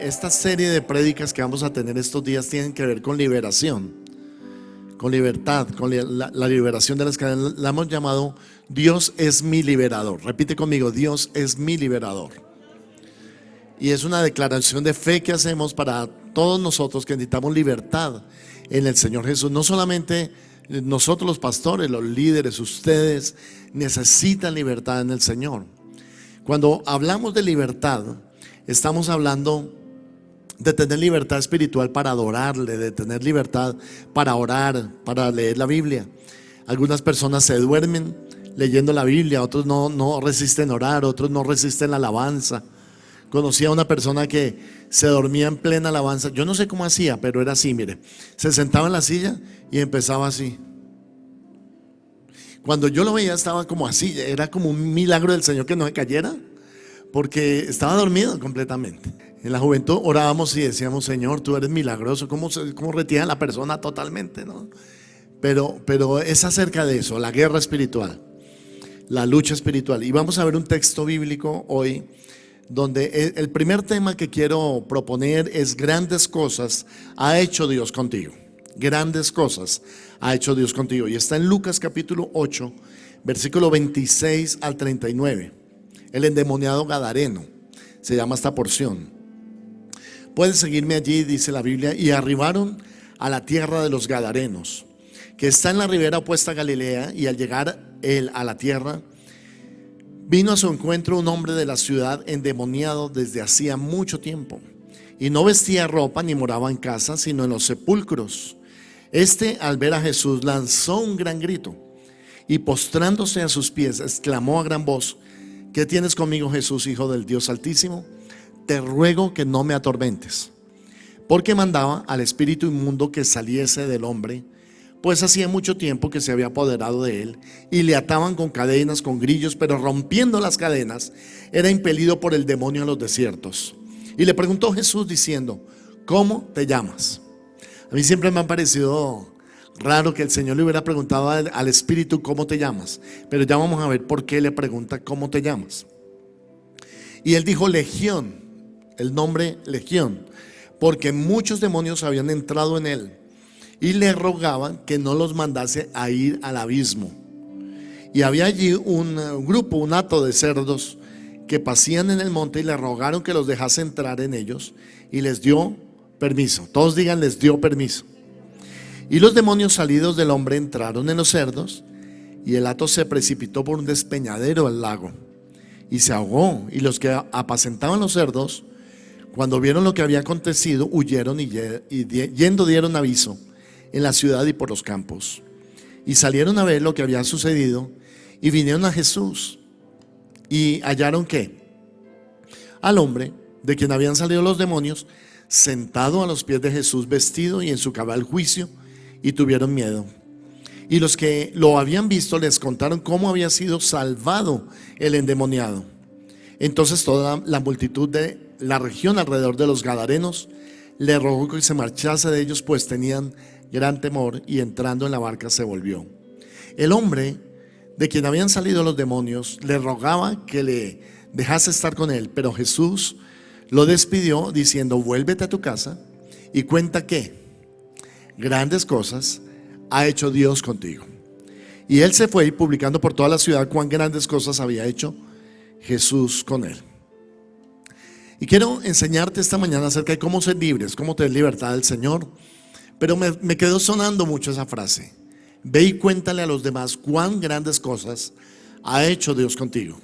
esta serie de prédicas que vamos a tener estos días tienen que ver con liberación, con libertad, con la liberación de las cadenas. La hemos llamado Dios es mi liberador. Repite conmigo, Dios es mi liberador. Y es una declaración de fe que hacemos para todos nosotros que necesitamos libertad en el Señor Jesús. No solamente nosotros los pastores, los líderes, ustedes necesitan libertad en el Señor. Cuando hablamos de libertad, estamos hablando de tener libertad espiritual para adorarle, de tener libertad para orar, para leer la Biblia. Algunas personas se duermen leyendo la Biblia, otros no resisten orar, otros no resisten la alabanza. Conocí a una persona que se dormía en plena alabanza. Yo no sé cómo hacía, pero era así, mire. Se sentaba en la silla y empezaba así. Cuando yo lo veía estaba como así, era como un milagro del Señor que no se cayera, porque estaba dormido completamente. En la juventud orábamos y decíamos, Señor, tú eres milagroso. ¿Cómo retiene a la persona totalmente, no? Pero es acerca de eso, la guerra espiritual, la lucha espiritual. Y vamos a ver un texto bíblico hoy, donde el primer tema que quiero proponer es: grandes cosas ha hecho Dios contigo. Grandes cosas ha hecho Dios contigo. Y está en Lucas capítulo 8, versículo 26 al 39. El endemoniado gadareno se llama esta porción. Puedes seguirme allí, dice la Biblia. Y arribaron a la tierra de los gadarenos, que está en la ribera opuesta a Galilea. Y al llegar él a la tierra, vino a su encuentro un hombre de la ciudad endemoniado desde hacía mucho tiempo, y no vestía ropa ni moraba en casa, sino en los sepulcros. Este, al ver a Jesús, lanzó un gran grito y, postrándose a sus pies, exclamó a gran voz: ¿qué tienes conmigo, Jesús, Hijo del Dios Altísimo? Te ruego que no me atormentes. Porque mandaba al espíritu inmundo que saliese del hombre, pues hacía mucho tiempo que se había apoderado de él, y le ataban con cadenas, con grillos, pero rompiendo las cadenas, era impelido por el demonio a los desiertos. Y le preguntó Jesús diciendo: ¿cómo te llamas? A mí siempre me ha parecido raro que el Señor le hubiera preguntado al espíritu: ¿cómo te llamas? Pero ya vamos a ver por qué le pregunta: ¿cómo te llamas? Y él dijo: Legión, el nombre Legión, porque muchos demonios habían entrado en él, y le rogaban que no los mandase a ir al abismo. Y había allí un grupo, un hato de cerdos que pasían en el monte, y le rogaron que los dejase entrar en ellos, y les dio permiso. Todos digan: les dio permiso. Y los demonios salidos del hombre entraron en los cerdos, y el hato se precipitó por un despeñadero al lago y se ahogó. Y los que apacentaban los cerdos, cuando vieron lo que había acontecido, huyeron y yendo dieron aviso en la ciudad y por los campos. Y salieron a ver lo que había sucedido, y vinieron a Jesús. Y hallaron que al hombre de quien habían salido los demonios, sentado a los pies de Jesús, vestido y en su cabal juicio, y tuvieron miedo. Y los que lo habían visto les contaron cómo había sido salvado el endemoniado. Entonces toda la multitud de la región alrededor de los gadarenos le rogó que se marchase de ellos, pues tenían gran temor, y entrando en la barca se volvió. El hombre de quien habían salido los demonios le rogaba que le dejase estar con él, pero Jesús lo despidió diciendo: vuélvete a tu casa y cuenta que grandes cosas ha hecho Dios contigo. Y él se fue, y publicando por toda la ciudad cuán grandes cosas había hecho Jesús con él. Y quiero enseñarte esta mañana acerca de cómo ser libres, cómo tener libertad del Señor. Pero me quedó sonando mucho esa frase: ve y cuéntale a los demás cuán grandes cosas ha hecho Dios contigo.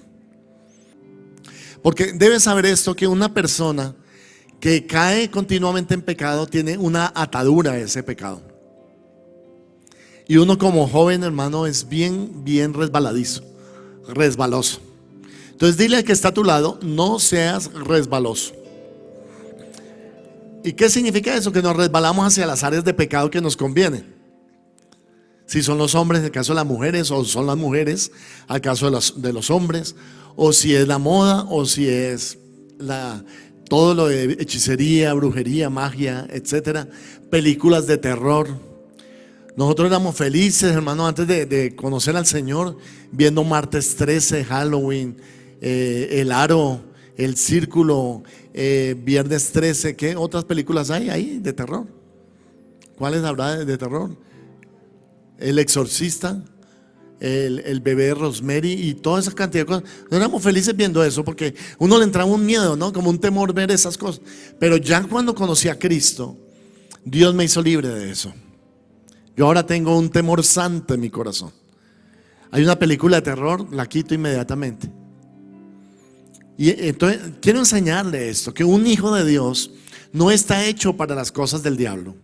Porque debes saber esto, que una persona que cae continuamente en pecado tiene una atadura a ese pecado. Y uno como joven, hermano, es bien resbaloso. Entonces dile al que está a tu lado: no seas resbaloso. ¿Y qué significa eso? Que nos resbalamos hacia las áreas de pecado que nos convienen. Si son los hombres, en el caso de las mujeres, o son las mujeres, al caso de los hombres, o si es la moda, o si es todo lo de hechicería, brujería, magia, etcétera, películas de terror. Nosotros éramos felices, hermano, antes de conocer al Señor, viendo Martes 13, Halloween, El Aro, El Círculo, Viernes 13, ¿qué otras películas hay ahí de terror? ¿Cuáles habrá de terror? El Exorcista, el bebé de Rosemary y toda esa cantidad de cosas. No éramos felices viendo eso porque uno le entraba un miedo, ¿no? Como un temor ver esas cosas. Pero ya cuando conocí a Cristo, Dios me hizo libre de eso. Yo ahora tengo un temor santo en mi corazón. Hay una película de terror, la quito inmediatamente. Y entonces quiero enseñarle esto, que un hijo de Dios no está hecho para las cosas del diablo.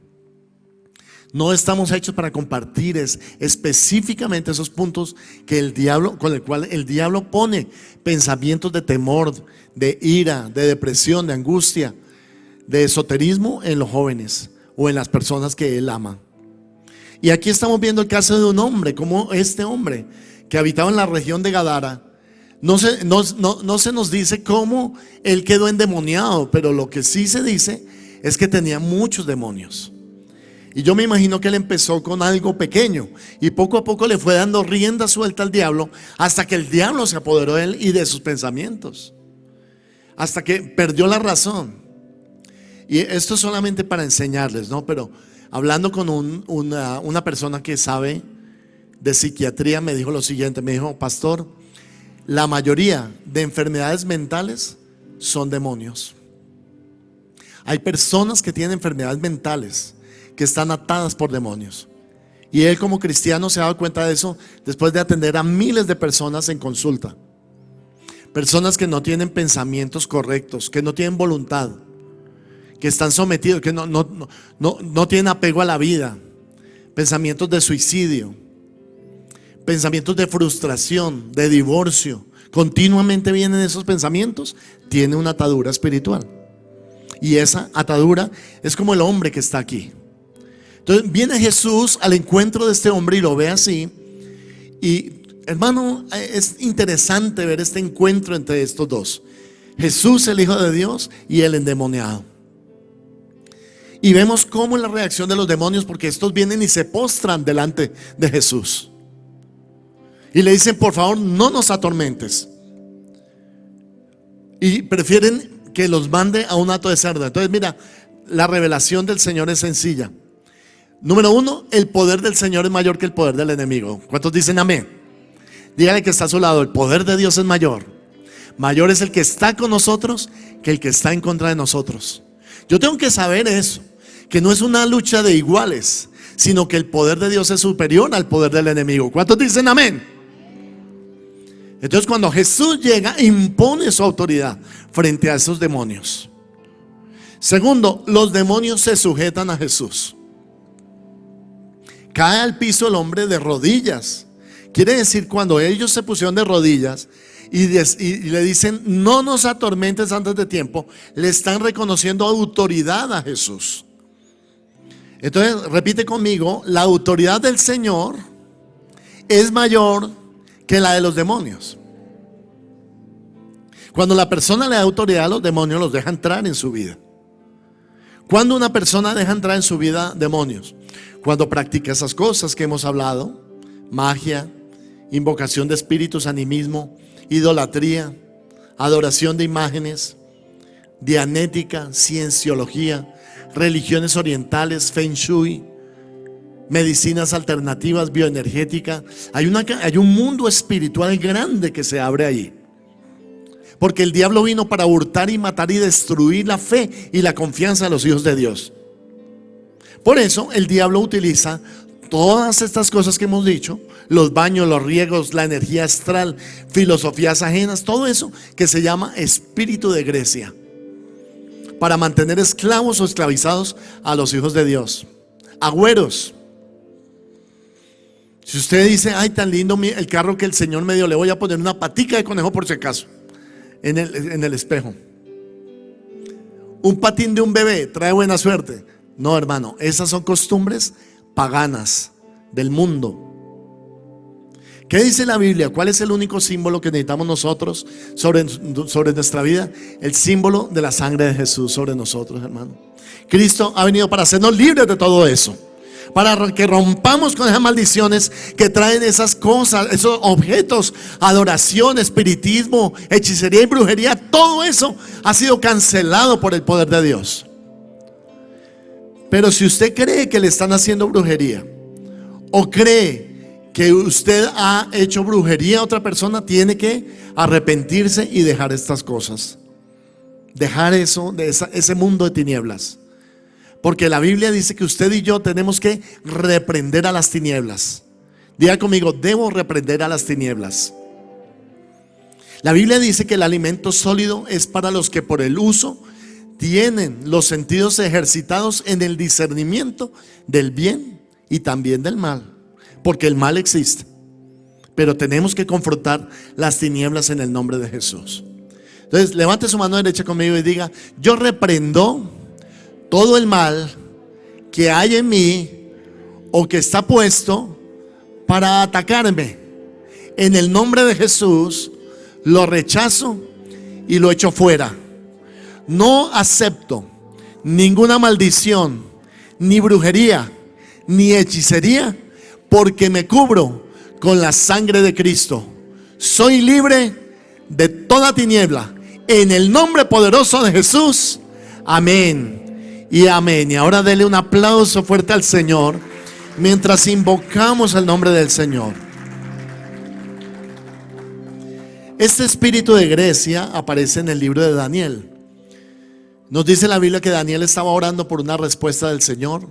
No estamos hechos para compartir específicamente esos puntos que el diablo, con el cual el diablo pone pensamientos de temor, de ira, de depresión, de angustia, de esoterismo en los jóvenes o en las personas que él ama. Y aquí estamos viendo el caso de un hombre, como este hombre que habitaba en la región de Gadara. No se nos dice cómo él quedó endemoniado, pero lo que sí se dice es que tenía muchos demonios. Y yo me imagino que él empezó con algo pequeño y poco a poco le fue dando rienda suelta al diablo hasta que el diablo se apoderó de él y de sus pensamientos, hasta que perdió la razón. Y esto es solamente para enseñarles, ¿no? Pero hablando con una persona que sabe de psiquiatría, me dijo lo siguiente, me dijo: pastor, la mayoría de enfermedades mentales son demonios. Hay personas que tienen enfermedades mentales que están atadas por demonios. Y él como cristiano se ha dado cuenta de eso después de atender a miles de personas en consulta. Personas que no tienen pensamientos correctos, que no tienen voluntad, que están sometidos, que no tienen apego a la vida, pensamientos de suicidio, pensamientos de frustración, de divorcio. Continuamente vienen esos pensamientos. Tiene una atadura espiritual. Y esa atadura es como el hombre que está aquí. Entonces viene Jesús al encuentro de este hombre y lo ve así. Y hermano, es interesante ver este encuentro entre estos dos: Jesús, el Hijo de Dios, y el endemoniado. Y vemos cómo es la reacción de los demonios, porque estos vienen y se postran delante de Jesús y le dicen: por favor, no nos atormentes. Y prefieren que los mande a un hato de cerdo. Entonces mira, la revelación del Señor es sencilla. Número uno, el poder del Señor es mayor que el poder del enemigo. ¿Cuántos dicen amén? Dígale que está a su lado: el poder de Dios es mayor. Mayor es el que está con nosotros que el que está en contra de nosotros. Yo tengo que saber eso, que no es una lucha de iguales, sino que el poder de Dios es superior al poder del enemigo. ¿Cuántos dicen amén? Entonces cuando Jesús llega, impone su autoridad frente a esos demonios. Segundo, los demonios se sujetan a Jesús. Cae al piso el hombre de rodillas. Quiere decir, cuando ellos se pusieron de rodillas y le dicen: no nos atormentes antes de tiempo, le están reconociendo autoridad a Jesús. Entonces repite conmigo: la autoridad del Señor es mayor que la de los demonios. Cuando la persona le da autoridad a los demonios, los deja entrar en su vida. Cuando una persona deja entrar en su vida demonios, cuando practica esas cosas que hemos hablado: magia, invocación de espíritus, animismo, idolatría, adoración de imágenes, dianética, cienciología, religiones orientales, feng shui, medicinas alternativas, bioenergética. Hay un mundo espiritual grande que se abre ahí, porque el diablo vino para hurtar y matar y destruir la fe y la confianza de los hijos de Dios. Por eso el diablo utiliza todas estas cosas que hemos dicho: los baños, los riegos, la energía astral, filosofías ajenas, todo eso que se llama espíritu de Grecia, para mantener esclavos o esclavizados a los hijos de Dios. Agüeros. Si usted dice: ay, tan lindo el carro que el Señor me dio, le voy a poner una patica de conejo por si acaso en el espejo. Un patín de un bebé trae buena suerte. No, hermano, esas son costumbres paganas del mundo. ¿Qué dice la Biblia? ¿Cuál es el único símbolo que necesitamos nosotros sobre nuestra vida? El símbolo de la sangre de Jesús sobre nosotros, hermano. Cristo ha venido para hacernos libres de todo eso, para que rompamos con esas maldiciones que traen esas cosas, esos objetos, adoración, espiritismo, hechicería y brujería. todo eso ha sido cancelado por el poder de Dios. Pero si usted cree que le están haciendo brujería, o cree que usted ha hecho brujería a otra persona, tiene que arrepentirse y dejar estas cosas. Dejar eso, ese mundo de tinieblas. Porque la Biblia dice que usted y yo tenemos que reprender a las tinieblas. Diga conmigo, debo reprender a las tinieblas. La Biblia dice que el alimento sólido es para los que por el uso tienen los sentidos ejercitados en el discernimiento del bien y también del mal. Porque el mal existe, pero tenemos que confrontar las tinieblas en el nombre de Jesús. Entonces levante su mano derecha conmigo y diga: yo reprendo todo el mal que hay en mí o que está puesto para atacarme. En el nombre de Jesús lo rechazo y lo echo fuera. No acepto ninguna maldición, ni brujería, ni hechicería, porque me cubro con la sangre de Cristo. Soy libre de toda tiniebla. En el nombre poderoso de Jesús. Amén y amén. Y ahora dele un aplauso fuerte al Señor mientras invocamos el nombre del Señor. Este espíritu de Grecia aparece en el libro de Daniel. Nos dice la Biblia que Daniel estaba orando por una respuesta del Señor.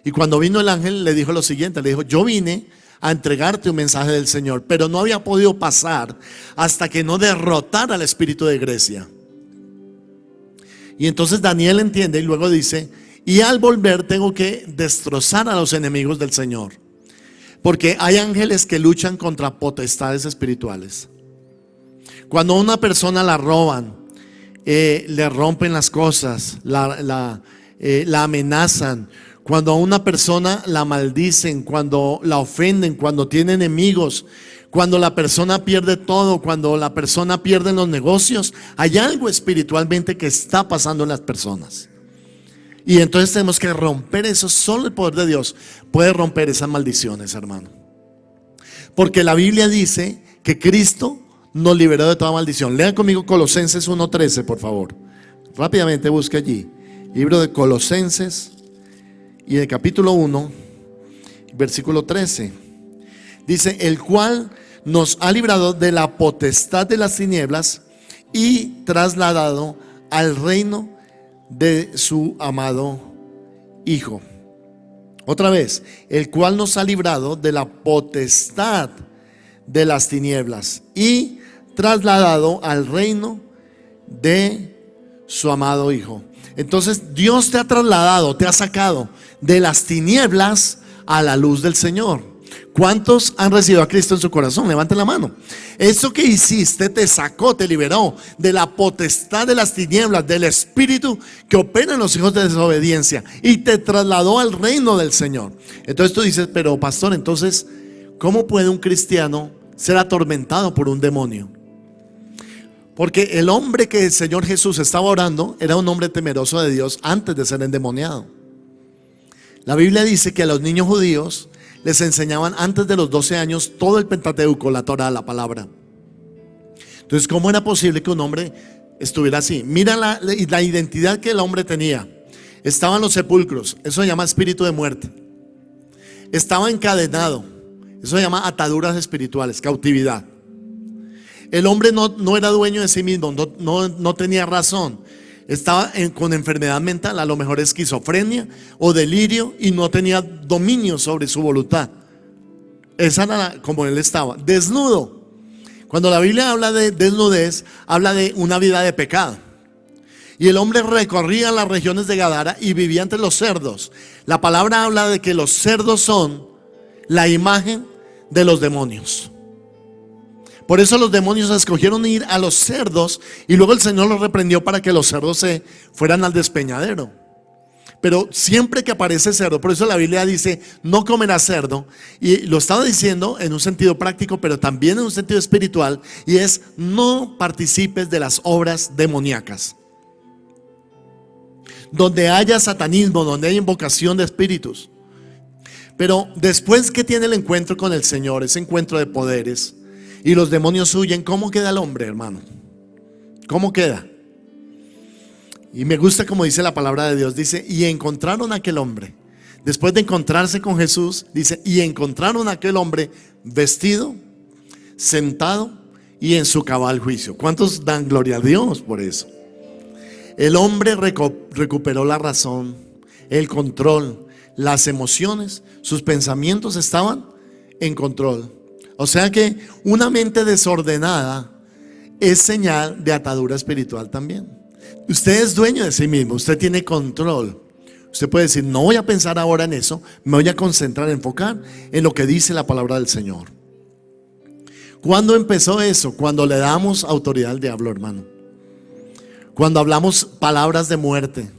Y cuando vino el ángel le dijo lo siguiente, le dijo: yo vine a entregarte un mensaje del Señor, pero no había podido pasar hasta que no derrotara al espíritu de Grecia. Y entonces Daniel entiende y luego dice: y al volver tengo que destrozar a los enemigos del Señor, porque hay ángeles que luchan contra potestades espirituales. Cuando a una persona la roban, le rompen las cosas, la amenazan. Cuando a una persona la maldicen, cuando la ofenden, cuando tiene enemigos, cuando la persona pierde todo, cuando la persona pierde los negocios, hay algo espiritualmente que está pasando en las personas. Y entonces tenemos que romper eso. Solo el poder de Dios puede romper esas maldiciones, hermano. Porque la Biblia dice que Cristo nos liberó de toda maldición. Lean conmigo Colosenses 1:13, por favor. Rápidamente busque allí. Libro de Colosenses y el capítulo 1, versículo 13. Dice: el cual nos ha librado de la potestad de las tinieblas y trasladado al reino de su amado Hijo. Otra vez: el cual nos ha librado de la potestad de las tinieblas y trasladado al reino de su amado Hijo. Entonces Dios te ha trasladado, te ha sacado de las tinieblas a la luz del Señor. ¿Cuántos han recibido a Cristo en su corazón? Levanten la mano. Eso que hiciste te sacó, te liberó de la potestad de las tinieblas, del espíritu que opera en los hijos de desobediencia, y te trasladó al reino del Señor. Entonces tú dices: pero pastor, entonces ¿cómo puede un cristiano ser atormentado por un demonio? Porque el hombre que el Señor Jesús estaba orando era un hombre temeroso de Dios antes de ser endemoniado. La Biblia dice que a los niños judíos les enseñaban antes de los 12 años todo el Pentateuco, la Torá, la palabra. Entonces, ¿cómo era posible que un hombre estuviera así? Mira la identidad que el hombre tenía. Estaba en los sepulcros, eso se llama espíritu de muerte. Estaba encadenado, eso se llama ataduras espirituales, cautividad. El hombre no era dueño de sí mismo, no tenía razón. Estaba con enfermedad mental, a lo mejor esquizofrenia o delirio, y no tenía dominio sobre su voluntad. Esa era como él estaba, desnudo. Cuando la Biblia habla de desnudez, habla de una vida de pecado. Y el hombre recorría las regiones de Gadara y vivía entre los cerdos. La palabra habla de que los cerdos son la imagen de los demonios. Por eso los demonios escogieron ir a los cerdos, y luego el Señor los reprendió para que los cerdos se fueran al despeñadero. Pero siempre que aparece cerdo, por eso la Biblia dice: no comerás cerdo. Y lo estaba diciendo en un sentido práctico, pero también en un sentido espiritual, y es: no participes de las obras demoníacas. Donde haya satanismo, donde haya invocación de espíritus. Pero después que tiene el encuentro con el Señor, ese encuentro de poderes, y los demonios huyen, ¿cómo queda el hombre, hermano? ¿Cómo queda? Y me gusta como dice la palabra de Dios. Dice, y encontraron a aquel hombre. Después de encontrarse con Jesús, dice, y encontraron a aquel hombre vestido, sentado y en su cabal juicio. ¿Cuántos dan gloria a Dios por eso? El hombre recuperó la razón, el control, las emociones, sus pensamientos estaban en control. O sea que una mente desordenada es señal de atadura espiritual también. Usted es dueño de sí mismo, usted tiene control. Usted puede decir, no voy a pensar ahora en eso, me voy a concentrar, enfocar en lo que dice la palabra del Señor. ¿Cuándo empezó eso? Cuando le damos autoridad al diablo, hermano. Cuando hablamos palabras de muerte,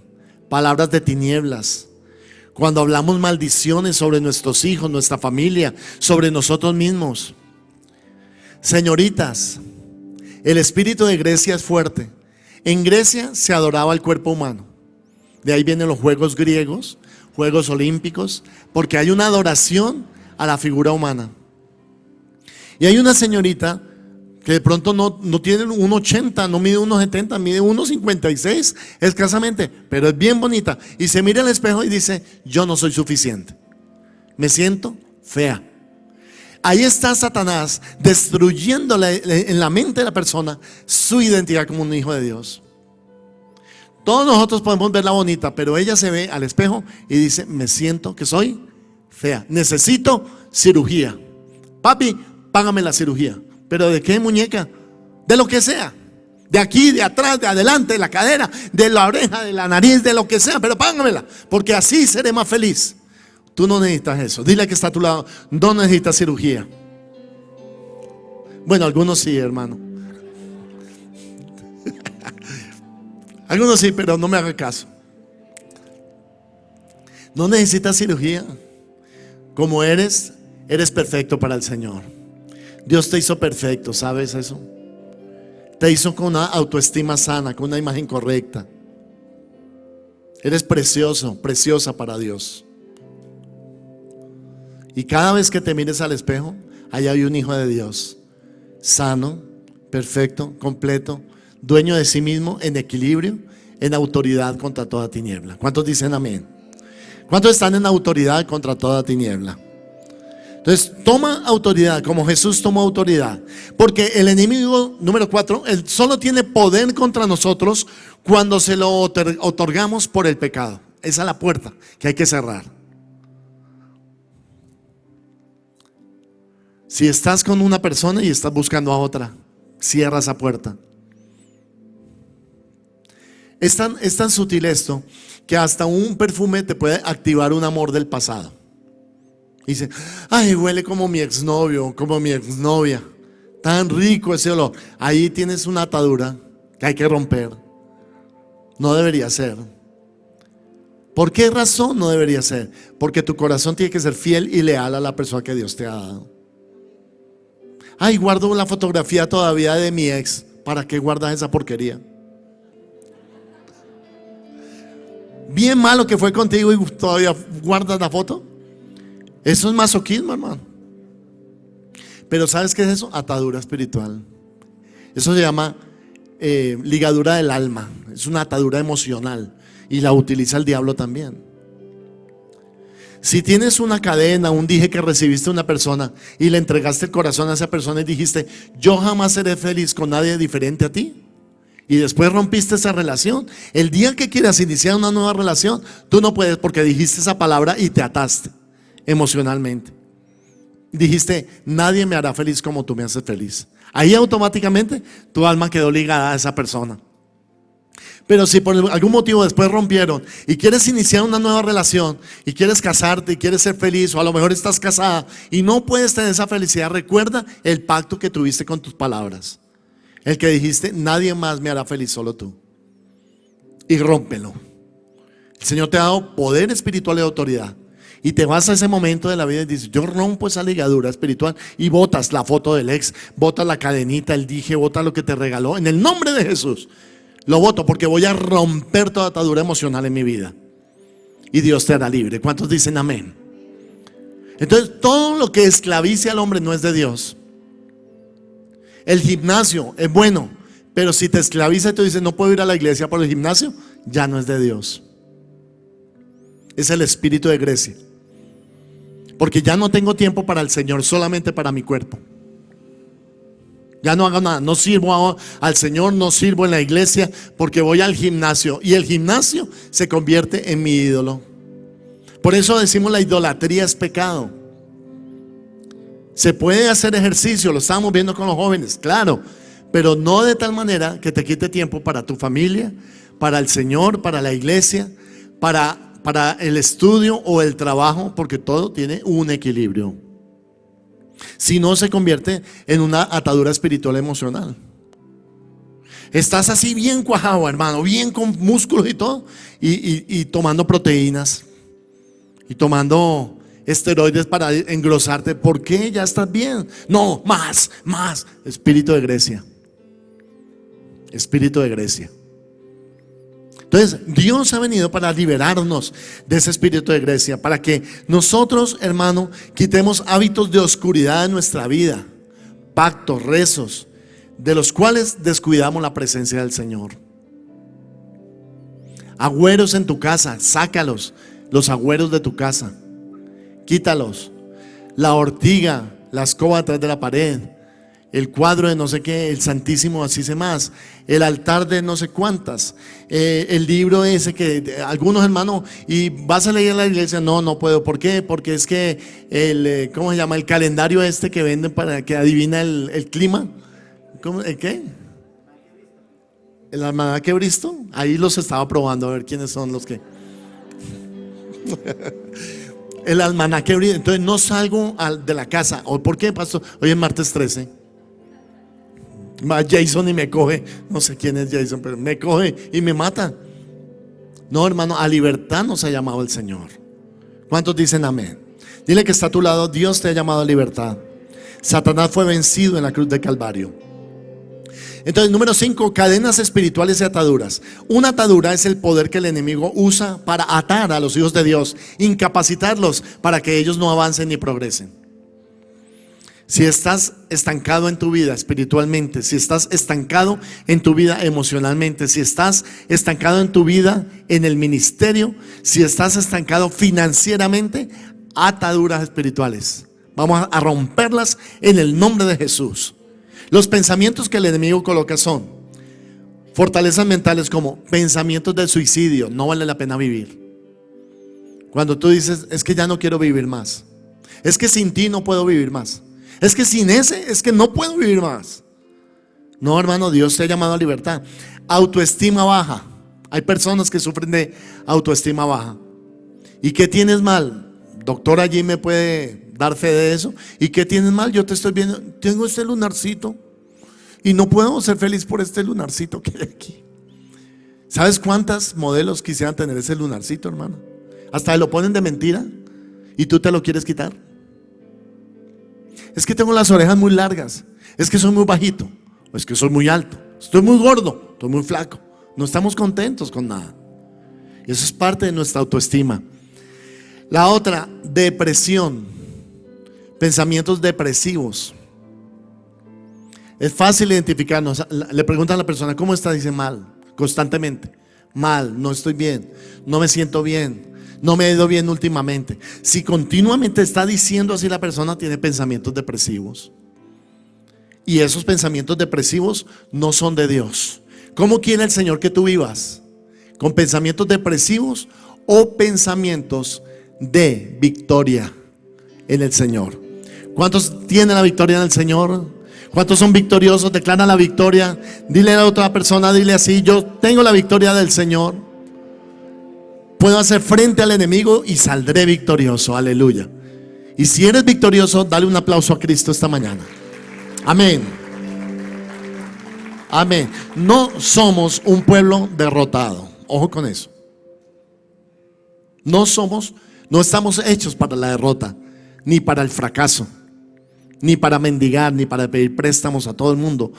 palabras de tinieblas. Cuando hablamos maldiciones sobre nuestros hijos, nuestra familia, sobre nosotros mismos. Señoritas, el espíritu de Grecia es fuerte. En Grecia se adoraba el cuerpo humano. De ahí vienen los juegos griegos, juegos olímpicos, porque hay una adoración a la figura humana. Y hay una señorita que de pronto no tiene 1,80, no mide 1,70, mide 1,56 escasamente, pero es bien bonita. Y se mira al espejo y dice, yo no soy suficiente, me siento fea. Ahí está Satanás destruyéndole en la mente de la persona su identidad como un hijo de Dios. Todos nosotros podemos verla bonita, pero ella se ve al espejo y dice, me siento que soy fea, necesito cirugía. Papi, págame la cirugía. ¿Pero de qué, muñeca? De lo que sea. De aquí, de atrás, de adelante, de la cadera, de la oreja, de la nariz, de lo que sea, pero págamela, porque así seré más feliz. Tú no necesitas eso. Dile que está a tu lado, no necesitas cirugía. Bueno, algunos sí, hermano. Algunos sí, pero no me haga caso. No necesitas cirugía. Como eres perfecto para el Señor. Dios te hizo perfecto, ¿sabes eso? Te hizo con una autoestima sana, con una imagen correcta. Eres precioso, preciosa para Dios. Y cada vez que te mires al espejo, allá hay un hijo de Dios, sano, perfecto, completo, dueño de sí mismo, en equilibrio, en autoridad contra toda tiniebla. ¿Cuántos dicen amén? ¿Cuántos están en autoridad contra toda tiniebla? Entonces toma autoridad como Jesús tomó autoridad. Porque el enemigo, número 4, él solo tiene poder contra nosotros cuando se lo otorgamos por el pecado. Esa es la puerta que hay que cerrar. Si estás con una persona y estás buscando a otra, cierra esa puerta. Es tan sutil esto que hasta un perfume te puede activar un amor del pasado. Dice, ay, huele como mi exnovio, como mi exnovia. Tan rico ese olor. Ahí tienes una atadura que hay que romper. No debería ser. ¿Por qué razón no debería ser? Porque tu corazón tiene que ser fiel y leal a la persona que Dios te ha dado. Ay, guardo la fotografía todavía de mi ex. ¿Para qué guardas esa porquería? Bien malo que fue contigo y todavía guardas la foto. Eso es masoquismo, hermano. Pero ¿sabes qué es eso? Atadura espiritual. Eso se llama ligadura del alma. Es una atadura emocional y la utiliza el diablo también. Si tienes una cadena, un dije que recibiste a una persona y le entregaste el corazón a esa persona y dijiste, yo jamás seré feliz con nadie diferente a ti, y después rompiste esa relación, el día que quieras iniciar una nueva relación, tú no puedes, porque dijiste esa palabra y te ataste emocionalmente. Dijiste, nadie me hará feliz como tú me haces feliz. Ahí automáticamente tu alma quedó ligada a esa persona. Pero si por algún motivo después rompieron y quieres iniciar una nueva relación y quieres casarte y quieres ser feliz, o a lo mejor estás casada y no puedes tener esa felicidad, recuerda el pacto que tuviste con tus palabras. El que dijiste, nadie más me hará feliz, solo tú. Y rómpelo. El Señor te ha dado poder espiritual y autoridad. Y te vas a ese momento de la vida y dices, yo rompo esa ligadura espiritual, y botas la foto del ex, botas la cadenita, el dije, botas lo que te regaló. En el nombre de Jesús lo boto, porque voy a romper toda atadura emocional en mi vida. Y Dios te hará libre. ¿Cuántos dicen amén? Entonces todo lo que esclavice al hombre no es de Dios. El gimnasio es bueno, Pero si te esclaviza y te dice no puedo ir a la iglesia por el gimnasio, ya no es de Dios. Es el espíritu de Grecia. Porque ya no tengo tiempo para el Señor, solamente para mi cuerpo. Ya no hago nada, no sirvo al Señor, no sirvo en la iglesia porque voy al gimnasio. Y el gimnasio se convierte en mi ídolo. Por eso decimos la idolatría es pecado. Se puede hacer ejercicio, lo estamos viendo con los jóvenes, claro, pero no de tal manera que te quite tiempo para tu familia, para el Señor, para la iglesia, para el estudio o el trabajo, porque todo tiene un equilibrio. Si no, se convierte en una atadura espiritual emocional. Estás así bien cuajado, hermano, bien con músculos y todo, y tomando proteínas y tomando esteroides para engrosarte. ¿Por qué? Ya estás bien. No, más. Espíritu de Grecia. Espíritu de Grecia. Entonces, Dios ha venido para liberarnos de ese espíritu de Grecia, para que nosotros, hermano, quitemos hábitos de oscuridad en nuestra vida, pactos, rezos, de los cuales descuidamos la presencia del Señor. Agüeros en tu casa, sácalos, los agüeros de tu casa, quítalos. La ortiga, la escoba atrás de la pared, el cuadro de no sé qué, el Santísimo, así se más, el altar de no sé cuántas, el libro ese que algunos hermanos, y vas a leer en la iglesia, no puedo. ¿Por qué? Porque es que ¿cómo se llama? El calendario este que venden para que adivina el clima. ¿Cómo? ¿El qué? El almanaque Bristo. Ahí los estaba probando a ver quiénes son los que el almanaque Bristo. Entonces no salgo de la casa. ¿Por qué, pastor? Hoy es martes 13. Va Jason y me coge, no sé quién es Jason, pero me coge y me mata. No, hermano, a libertad nos ha llamado el Señor. ¿Cuántos dicen amén? Dile que está a tu lado, Dios te ha llamado a libertad. Satanás fue vencido en la cruz de Calvario. Entonces, número 5, cadenas espirituales y ataduras. Una atadura es el poder que el enemigo usa para atar a los hijos de Dios, incapacitarlos para que ellos no avancen ni progresen. Si estás estancado en tu vida espiritualmente, si estás estancado en tu vida emocionalmente, si estás estancado en tu vida en el ministerio, si estás estancado financieramente, ataduras espirituales. Vamos a romperlas en el nombre de Jesús. Los pensamientos que el enemigo coloca son fortalezas mentales como pensamientos de suicidio, no vale la pena vivir. Cuando tú dices, es que ya no quiero vivir más, es que sin ti no puedo vivir más, es que sin ese, es que no puedo vivir más. No, hermano, Dios te ha llamado a libertad. Autoestima baja. Hay personas que sufren de autoestima baja. ¿Y qué tienes mal? Doctor, allí me puede dar fe de eso. ¿Y qué tienes mal? Yo te estoy viendo, tengo este lunarcito y no puedo ser feliz por este lunarcito que hay aquí. ¿Sabes cuántas modelos quisieran tener ese lunarcito, hermano? Hasta lo ponen de mentira y tú te lo quieres quitar. Es que tengo las orejas muy largas, es que soy muy bajito, o es que soy muy alto, estoy muy gordo, estoy muy flaco. No estamos contentos con nada. Y eso es parte de nuestra autoestima. La otra, depresión, pensamientos depresivos. Es fácil identificarnos. Le preguntan a la persona, ¿cómo está? Dice mal, constantemente. Mal, no estoy bien, no me siento bien, no me he ido bien últimamente. Si continuamente está diciendo así, la persona tiene pensamientos depresivos. Y esos pensamientos depresivos no son de Dios. ¿Cómo quiere el Señor que tú vivas? ¿Con pensamientos depresivos o pensamientos de victoria en el Señor? ¿Cuántos tienen la victoria en el Señor? ¿Cuántos son victoriosos? Declaran la victoria. Dile a la otra persona, dile así: yo tengo la victoria del Señor. Puedo hacer frente al enemigo y saldré victorioso. Aleluya. Y si eres victorioso, dale un aplauso a Cristo esta mañana. Amén. Amén. No somos un pueblo derrotado. Ojo con eso. No estamos hechos para la derrota, ni para el fracaso, ni para mendigar, ni para pedir préstamos a todo el mundo,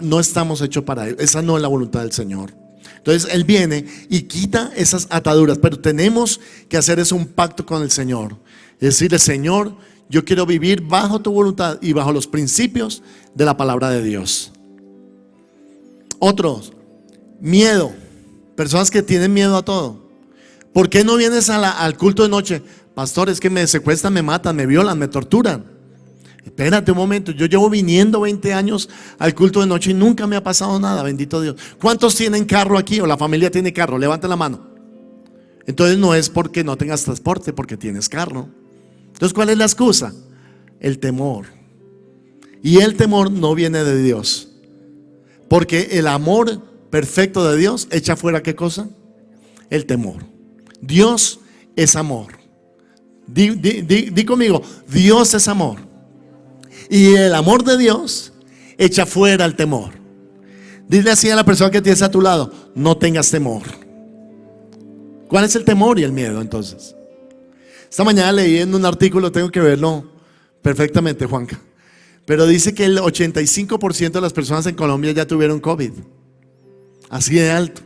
no estamos hechos para eso. Esa no es la voluntad del Señor. Entonces Él viene y quita esas ataduras, pero tenemos que hacer un pacto con el Señor. Es decirle: Señor, yo quiero vivir bajo tu voluntad y bajo los principios de la palabra de Dios. Otros, miedo. Personas que tienen miedo a todo. ¿Por qué no vienes al culto de noche? Pastor, es que me secuestran, me matan, me violan, me torturan. Espérate un momento, yo llevo viniendo 20 años al culto de noche y nunca me ha pasado nada, bendito Dios. ¿Cuántos tienen carro aquí o la familia tiene carro? Levanten la mano. Entonces no es porque no tengas transporte, porque tienes carro. Entonces, ¿cuál es la excusa? El temor. Y el temor no viene de Dios, porque el amor perfecto de Dios echa fuera ¿qué cosa? El temor. Dios es amor. Di conmigo, Dios es amor. Y el amor de Dios echa fuera el temor. Dile así a la persona que tienes a tu lado: no tengas temor. ¿Cuál es el temor y el miedo entonces? Esta mañana leí en un artículo, tengo que verlo perfectamente, Juanca, pero dice que el 85% de las personas en Colombia ya tuvieron COVID. Así de alto.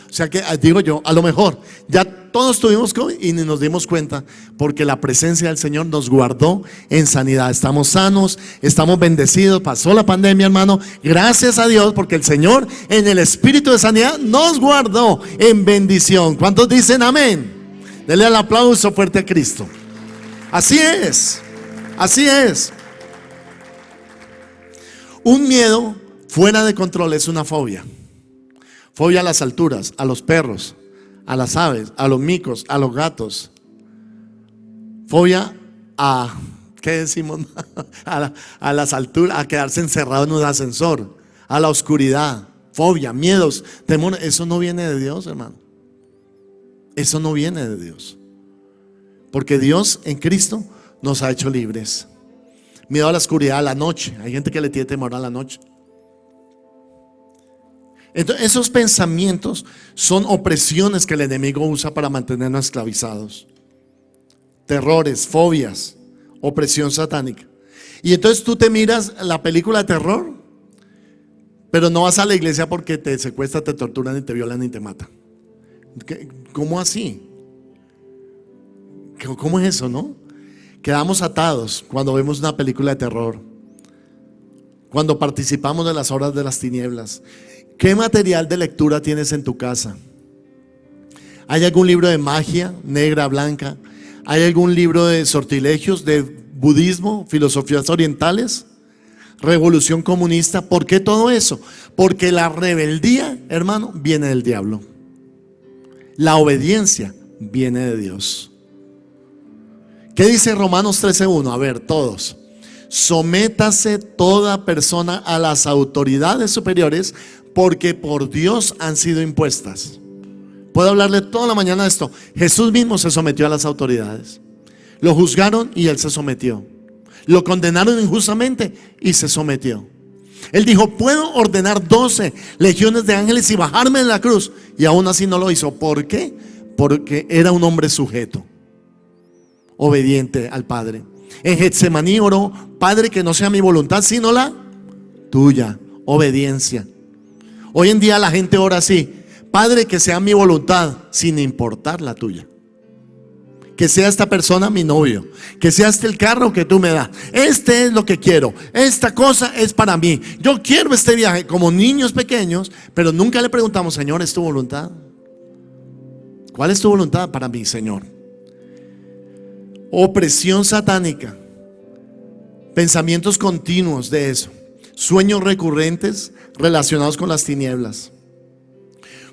O sea que, digo yo, a lo mejor ya todos tuvimos COVID y ni nos dimos cuenta, porque la presencia del Señor nos guardó en sanidad. Estamos sanos, estamos bendecidos. Pasó la pandemia, hermano, gracias a Dios, porque el Señor en el espíritu de sanidad nos guardó en bendición. ¿Cuántos dicen amén? Denle el aplauso fuerte a Cristo. Así es, así es. Un miedo fuera de control es una fobia. Fobia a las alturas, a los perros, a las aves, a los micos, a los gatos. Fobia a, ¿qué decimos? A las alturas, a quedarse encerrado en un ascensor, a la oscuridad. Fobia, miedos, temor. Eso no viene de Dios, hermano. Eso no viene de Dios. Porque Dios en Cristo nos ha hecho libres. Miedo a la oscuridad, a la noche. Hay gente que le tiene temor a la noche. Entonces, esos pensamientos son opresiones que el enemigo usa para mantenernos esclavizados. Terrores, fobias, opresión satánica. Y entonces tú te miras la película de terror, pero no vas a la iglesia porque te secuestran, te torturan y te violan y te matan. ¿Cómo así? ¿Cómo es eso, no? Quedamos atados cuando vemos una película de terror, cuando participamos de las horas de las tinieblas. ¿Qué material de lectura tienes en tu casa? ¿Hay algún libro de magia negra, blanca? ¿Hay algún libro de sortilegios, de budismo, filosofías orientales, revolución comunista? ¿Por qué todo eso? Porque la rebeldía, hermano, viene del diablo. La obediencia viene de Dios. ¿Qué dice Romanos 13:1? A ver, todos. Sométase toda persona a las autoridades superiores, porque por Dios han sido impuestas. Puedo hablarle toda la mañana de esto. Jesús mismo se sometió a las autoridades. Lo juzgaron y Él se sometió. Lo condenaron injustamente y se sometió. Él dijo: puedo ordenar 12 legiones de ángeles y bajarme en la cruz. Y aún así no lo hizo. ¿Por qué? Porque era un hombre sujeto, obediente al Padre. En Getsemaní oró: Padre, que no sea mi voluntad sino la tuya. Obediencia. Hoy en día la gente ora así: Padre, que sea mi voluntad sin importar la tuya. Que sea esta persona mi novio, que sea este el carro que tú me das. Este es lo que quiero, esta cosa es para mí. Yo quiero este viaje, como niños pequeños. Pero nunca le preguntamos: Señor, ¿es tu voluntad? ¿Cuál es tu voluntad para mí, Señor? Opresión satánica, pensamientos continuos de eso, sueños recurrentes relacionados con las tinieblas.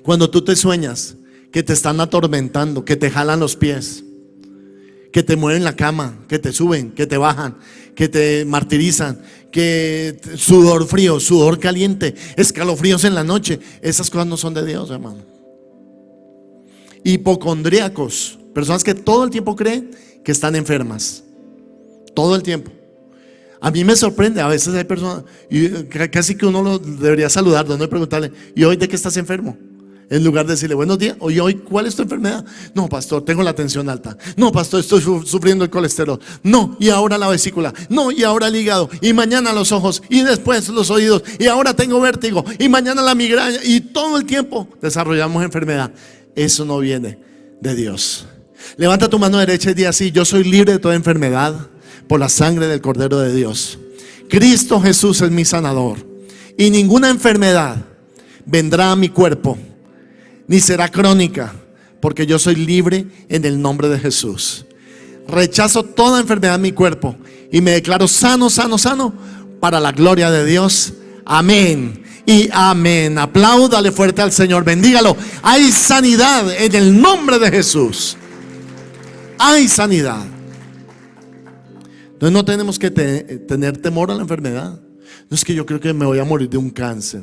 Cuando tú te sueñas que te están atormentando, que te jalan los pies, que te mueven la cama, que te suben, que te bajan, que te martirizan, que sudor frío, sudor caliente, escalofríos en la noche, esas cosas no son de Dios, hermano. Hipocondríacos, personas que todo el tiempo creen que están enfermas, todo el tiempo. A mí me sorprende, a veces hay personas, y casi que uno lo debería saludar, no preguntarle: ¿y hoy de qué estás enfermo? En lugar de decirle: buenos días, oye, hoy, ¿cuál es tu enfermedad? No, pastor, tengo la tensión alta. No, pastor, estoy sufriendo el colesterol. No, y ahora la vesícula. No, y ahora el hígado. Y mañana los ojos. Y después los oídos. Y ahora tengo vértigo. Y mañana la migraña. Y todo el tiempo desarrollamos enfermedad. Eso no viene de Dios. Levanta tu mano derecha y di así: yo soy libre de toda enfermedad por la sangre del Cordero de Dios. Cristo Jesús es mi sanador. Y ninguna enfermedad vendrá a mi cuerpo, ni será crónica, porque yo soy libre en el nombre de Jesús. Rechazo toda enfermedad en mi cuerpo y me declaro sano, sano, sano para la gloria de Dios. Amén y amén. Apláudale fuerte al Señor, bendígalo. Hay sanidad en el nombre de Jesús. Hay sanidad. Entonces no tenemos que tener temor a la enfermedad. No es que yo creo que me voy a morir de un cáncer.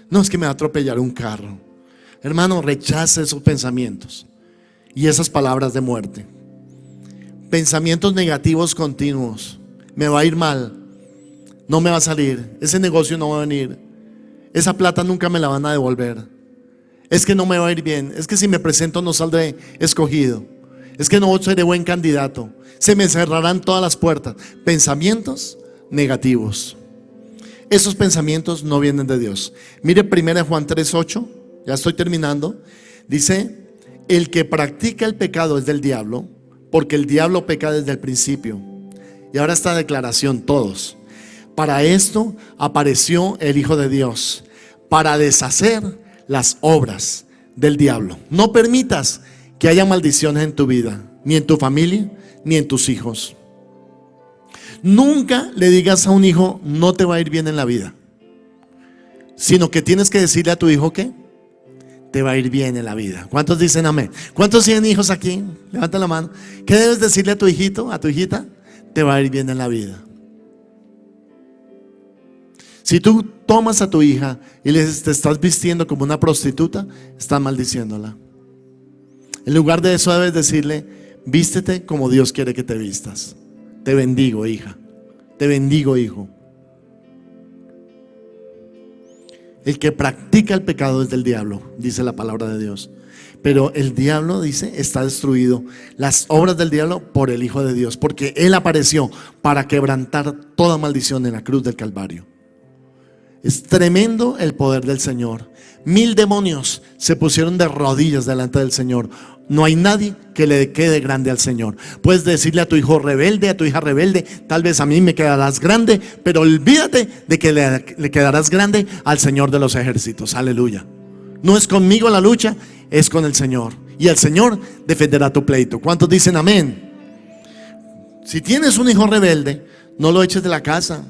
No es que me va a atropellar un carro. Hermano, rechace esos pensamientos y esas palabras de muerte. Pensamientos negativos continuos. Me va a ir mal, no me va a salir, ese negocio no va a venir, esa plata nunca me la van a devolver, es que no me va a ir bien, es que si me presento no saldré escogido, es que no seré buen candidato, se me cerrarán todas las puertas. Pensamientos negativos. Esos pensamientos no vienen de Dios. Mire 1 Juan 3:8, ya estoy terminando. Dice: el que practica el pecado es del diablo, porque el diablo peca desde el principio. Y ahora esta declaración, todos. Para esto apareció el Hijo de Dios, para deshacer las obras del diablo. No permitas que haya maldiciones en tu vida, ni en tu familia, ni en tus hijos. Nunca le digas a un hijo: no te va a ir bien en la vida, sino que tienes que decirle a tu hijo que te va a ir bien en la vida. ¿Cuántos dicen amén? ¿Cuántos tienen hijos aquí? Levanta la mano. ¿Qué debes decirle a tu hijito, a tu hijita? Te va a ir bien en la vida. Si tú tomas a tu hija y te estás vistiendo como una prostituta, estás maldiciéndola. En lugar de eso debes decirle: vístete como Dios quiere que te vistas. Te bendigo, hija. Te bendigo, hijo. El que practica el pecado es del diablo, dice la palabra de Dios. Pero el diablo, dice, está destruido. Las obras del diablo por el Hijo de Dios, porque Él apareció para quebrantar toda maldición en la cruz del Calvario. Es tremendo el poder del Señor. 1000 demonios se pusieron de rodillas delante del Señor. No hay nadie que le quede grande al Señor. Puedes decirle a tu hijo rebelde, a tu hija rebelde: tal vez a mí me quedarás grande, pero olvídate de que le quedarás grande al Señor de los ejércitos. Aleluya. No es conmigo la lucha, es con el Señor. Y el Señor defenderá tu pleito. ¿Cuántos dicen amén? Si tienes un hijo rebelde, no lo eches de la casa.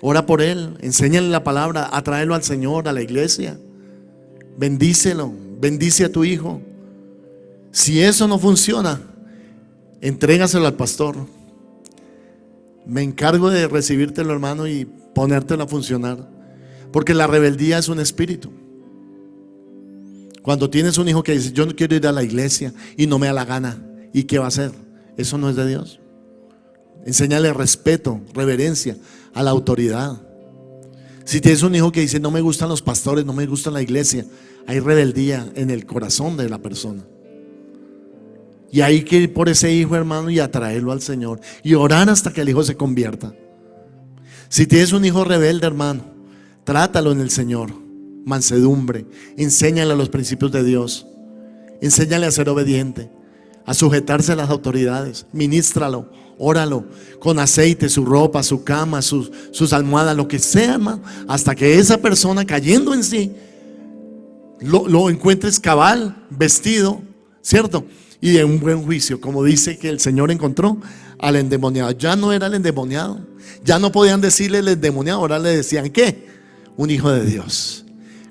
Ora por él, enséñale la palabra, atráelo al Señor, a la iglesia. Bendícelo, bendice a tu hijo. Si eso no funciona, entrégaselo al pastor. Me encargo de recibírtelo, hermano, y ponértelo a funcionar. Porque la rebeldía es un espíritu. Cuando tienes un hijo que dice: yo no quiero ir a la iglesia y no me da la gana, ¿y qué va a hacer? Eso no es de Dios. Enséñale respeto, reverencia a la autoridad. Si tienes un hijo que dice: no me gustan los pastores, no me gusta la iglesia, hay rebeldía en el corazón de la persona. Y hay que ir por ese hijo, hermano, y atraerlo al Señor y orar hasta que el hijo se convierta. Si tienes un hijo rebelde, hermano, trátalo en el Señor. Mansedumbre, enséñale los principios de Dios, enséñale a ser obediente, a sujetarse a las autoridades. Ministralo, óralo con aceite, su ropa, su cama, sus almohadas, lo que sea, hermano, hasta que esa persona, cayendo en sí, lo encuentres cabal, vestido, ¿cierto? Y de un buen juicio, como dice que el Señor encontró al endemoniado. Ya no era el endemoniado, ya no podían decirle el endemoniado, ahora le decían: ¿qué? Un hijo de Dios.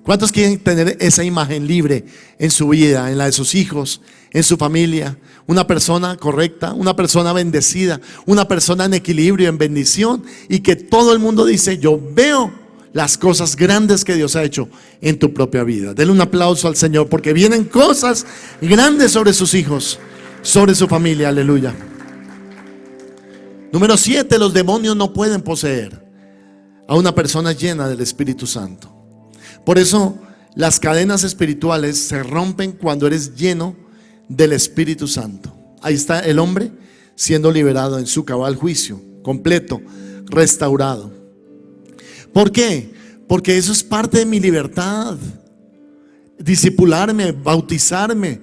¿Cuántos quieren tener esa imagen libre en su vida, en la de sus hijos, en su familia? Una persona correcta, una persona bendecida, una persona en equilibrio, en bendición, y que todo el mundo dice: yo veo las cosas grandes que Dios ha hecho en tu propia vida. Denle un aplauso al Señor, porque vienen cosas grandes sobre sus hijos, sobre su familia. Aleluya. Número 7, los demonios no pueden poseer a una persona llena del Espíritu Santo. Por eso las cadenas espirituales se rompen cuando eres lleno del Espíritu Santo. Ahí está el hombre siendo liberado en su cabal juicio, completo, restaurado. ¿Por qué? Porque eso es parte de mi libertad. Discipularme, bautizarme,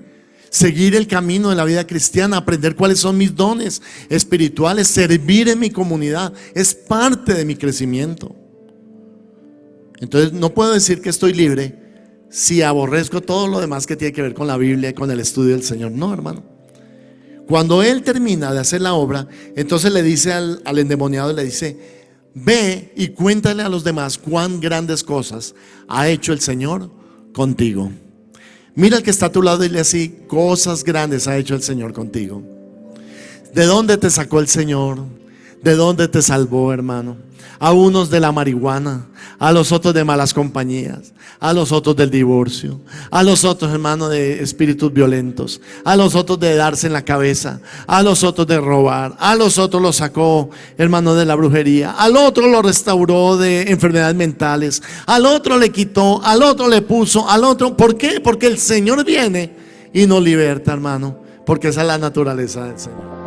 seguir el camino de la vida cristiana, aprender cuáles son mis dones espirituales, servir en mi comunidad, es parte de mi crecimiento. Entonces no puedo decir que estoy libre si aborrezco todo lo demás que tiene que ver con la Biblia y con el estudio del Señor. No, hermano. Cuando él termina de hacer la obra, entonces le dice al endemoniado, le dice: ve y cuéntale a los demás cuán grandes cosas ha hecho el Señor contigo. Mira al que está a tu lado y dile así: cosas grandes ha hecho el Señor contigo. ¿De dónde te sacó el Señor? ¿De dónde te salvó, hermano? A unos de la marihuana, a los otros de malas compañías, a los otros del divorcio, a los otros, hermano, de espíritus violentos, a los otros de darse en la cabeza, a los otros de robar, a los otros los sacó, hermano, de la brujería, al otro lo restauró de enfermedades mentales, al otro le quitó, al otro le puso, al otro. ¿Por qué? Porque el Señor viene y nos liberta, hermano, porque esa es la naturaleza del Señor.